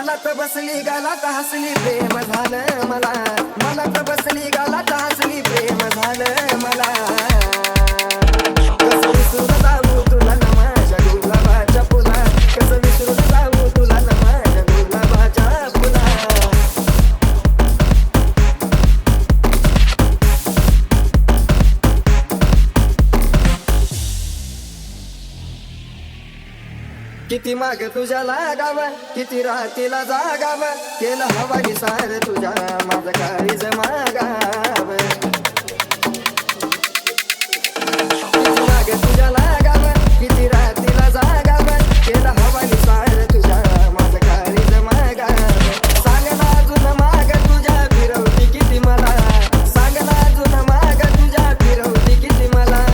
मनात बसली गालात हसली प्रेम झालं मला, मनात बसली गालात हसली प्रेम झालं मला. कसं विसरून जाऊ तुला न माझ्या गुलाबाच्या फुला, कसं विसरून जाऊ तुला न माझ्या गुलाबाच्या फुला. किती माग तुझ्या लागाव, किती रातीला जागाव, केलं हवाली सार तुझ्या माझं काळीज मागाव. किती माग तुझ्या लागाव, किती रातीला जागाव, केलं हवाली सार तुझ्या माझं काळीज मागाव. सांग ना अजून माग तुझ्या फिरवती किती मला, सांग ना अजून माग तुझ्या फिरवती किती मला.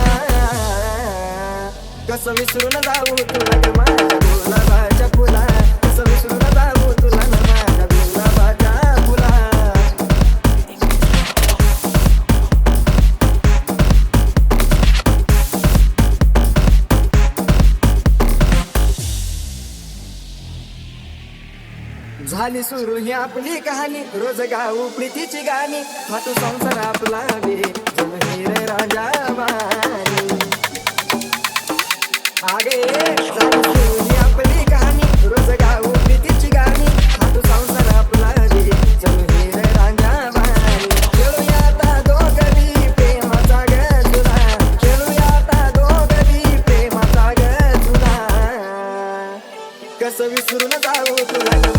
कसं विसरून जाऊ तुला ग माझ्या गुलाबाच्या फुला, कसं विसरून जाऊ तुला न माझ्या गुलाबाच्या फुला. झाली सुरू ही आपली कहाणी, रोज गाऊ प्रीतीची गाणी, हा तू संसार आपला बे जमहीर राजा वाणी. आगे झाली सुरू ही आपली कहाणी, रोज गाऊ प्रीतीची गाणी, हा तू संसार आपला बे जमहीर राजा वाणी. खेळूया आता दोघी प्रेमाचा ग तुला, खेळूया आता दोघी प्रेमाचा ग तुला. कसं विसरून जाऊ तुला.